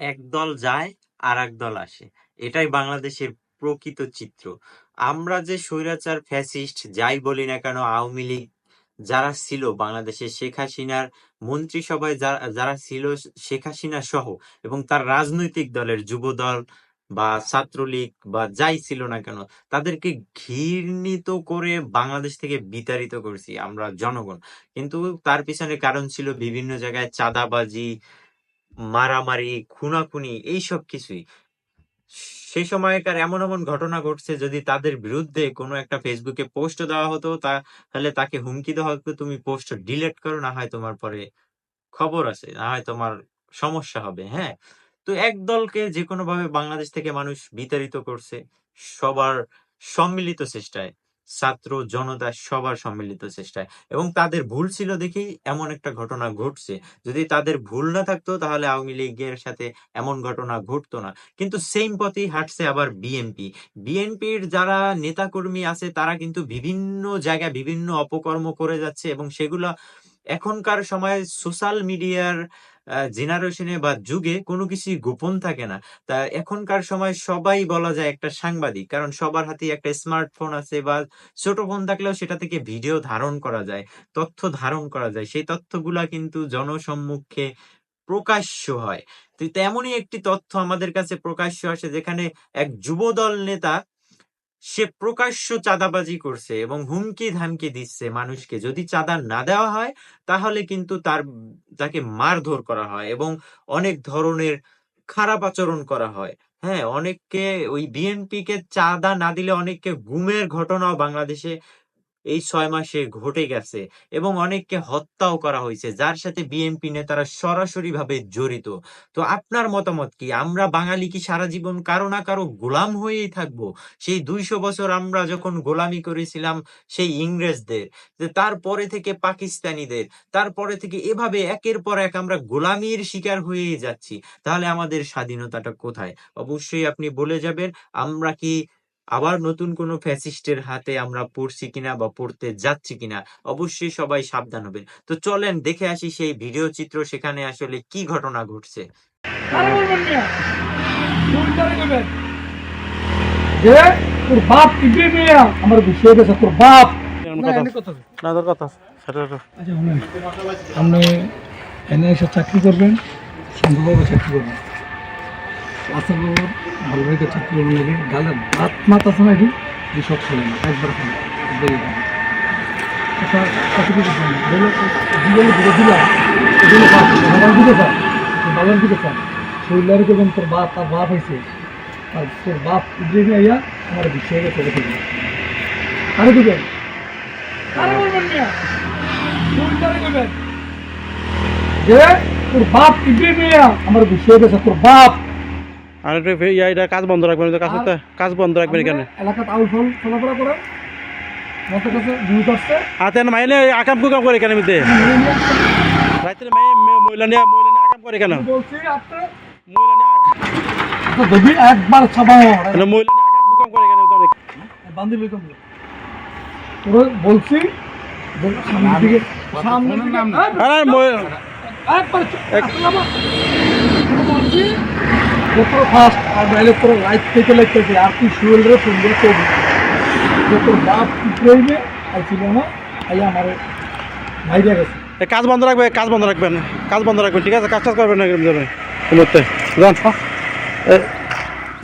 এক দল যায় আর এক দল আসে, এটাই বাংলাদেশের প্রকৃত চিত্র। আমরা যে স্বৈরাচার ফ্যাসিস্ট যাই বলি না কেন, আওয়ামী লীগ যারা ছিল বাংলাদেশে, শেখ হাসিনার মন্ত্রিসভায় যারা ছিল, শেখ হাসিনা সহ, এবং তার রাজনৈতিক দলের যুব দল বা ছাত্রলীগ বা যাই ছিল না কেন, তাদেরকে ঘৃণিত করে বাংলাদেশ থেকে বিতাড়িত করছি আমরা জনগণ। কিন্তু তার পিছনে কারণ ছিল বিভিন্ন জায়গায় চাঁদাবাজি, মারামারি, খুনাখুনি, এইসব কিছুই। সেই সময়কার এমন এমন ঘটনা ঘটছে, যদি তাদের বিরুদ্ধে কোনো একটা ফেসবুকে পোস্ট দেওয়া হতো, তাহলে তাকে হুমকি দেওয়া হতো, তুমি পোস্ট ডিলিট করো, না হয় তোমার পরে খবর আছে, না হয় তোমার সমস্যা হবে। হ্যাঁ, তো এক দলকে যে কোনো ভাবে বাংলাদেশ থেকে মানুষ বিতাড়িত করছে সবার সম্মিলিত চেষ্টায়, ছাত্র জনতা সবার সম্মিলিত চেষ্টায়, এবং তাদের ভুল ছিল দেখেই এমন একটা ঘটনা ঘটছে। যদি তাদের ভুল না থাকতো তাহলে আওয়ামী লীগের সাথে এমন ঘটনা ঘটতো না। কিন্তু সেম পথেই হাঁটছে আবার বিএনপি। বিএনপির যারা নেতাকর্মী আছে তারা কিন্তু বিভিন্ন জায়গায় বিভিন্ন অপকর্ম করে যাচ্ছে, এবং সেগুলা এখনকার সময়ে সোশ্যাল মিডিয়ার জেনারেশনে বা যুগে কোনো কিছুই গোপন থাকে না। তা এখনকার সময় সবাই বলা যায় একটা সাংবাদিক, কারণ সবার হাতেই একটা স্মার্টফোন আছে, বা ছোট ফোন থাকলেও সেটা থেকে ভিডিও ধারণ করা যায়, তথ্য ধারণ করা যায়, সেই তথ্যগুলা কিন্তু জনসম্মুখে প্রকাশ্য হয়। তো তেমনই একটি তথ্য আমাদের কাছে প্রকাশ্য আসে, যেখানে এক যুবদল নেতা সে প্রকাশ্য চাঁদাবাজি করছে এবং হুমকি ধামকি দিচ্ছে মানুষকে, যদি চাঁদা না দেওয়া হয় তাহলে কিন্তু তাকে মারধর করা হয় এবং অনেক ধরনের খারাপ আচরণ করা হয়। হ্যাঁ, অনেককে ওই বিএনপি কে চাঁদা না দিলে অনেককে গুমের ঘটনাও বাংলাদেশে এই ৬ মাসে ঘটে গেছে, এবং অনেককে হত্যাও করা হয়েছে, যার সাথে বিএনপি নেতারা সরাসরি ভাবে জড়িত। তো আপনার মতামত কি? আমরা বাঙালি কি সারা জীবন কারো না কারো গোলাম হয়েই থাকবো? সেই ২০০ বছর আমরা যখন গোলামি করেছিলাম সেই ইংরেজদের, যে তারপরে থেকে পাকিস্তানিদের, তারপরে থেকে এভাবে একের পর এক আমরা গোলামির শিকার হয়েই যাচ্ছি। তাহলে আমাদের স্বাধীনতাটা কোথায়? অবশ্যই আপনি বলে যাবেন। আমরা কি আবার নতুন কোনো ফ্যাসিস্টের হাতে আমরা পড়ছি কিনা বা পড়তে যাচ্ছি কিনা? অবশ্যই সবাই সাবধান হবেন। তো চলেন দেখে আসি সেই ভিডিও চিত্র, সেখানে আসলে কি ঘটনা ঘটছে। তোর বাপ টিপে মেয়ে আমার বিষয় গেছে, তোর বাপ আপনি এনে এসে চাকরি করবেন, সুন্দরভাবে চাকরি করবেন, আসার বাবুর ভালো ভাইকে চাকরি করবেন নাকি গালের ভাত মাত আছে নাকি যে সব খেলেন একবার খেলেন বাবার দিকে চান শরীরের করবেন, তোর বাপ তার বাপ হয়েছে, আর তোর বাপ উদ্রে নিয়ে আইয়া আমার বিষয় গেছে আরে দিবেন আরে বলবেন মিয়া শরীরটারে করবেন যে তোর বাপ টিপে মেয়ে আমার বিষয় গেছে, তোর বাপ। আর এটা কাজ বন্ধ রাখবেন, কাজ বন্ধ রাখবেন এখানে এলাকাত আউল ফল চলাফেরা করে মতের কাছে ভূত আসছে হাতে মাইনে আকাম কুকাম করে এখানে মিতে রাইতে মহিলা নিয়ে আকাম করে কেন বলছি আপনি মহিলা নিয়ে যদি একবার ছাপাও মহিলা নিয়ে আকাম কুকাম করে এখানে অনেক বান্ধি লই কম তোর বলছি সামনের দিকে আরে একবার বলছি তোর ফার্স্ট আর নাইলে তোর লাইফ থেকে লাগতেছে আর তুই শুয়েলরে ফোন দিয়ে করবি যে তোর বাপ ইব্রাহিমে আইছিল না আইয়া আমার ভাইরা গেছে। কাজ বন্ধ রাখবেন, ঠিক আছে? কাজ করবেন না যাবেন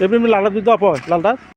এমনি লালটা দিতে লালটা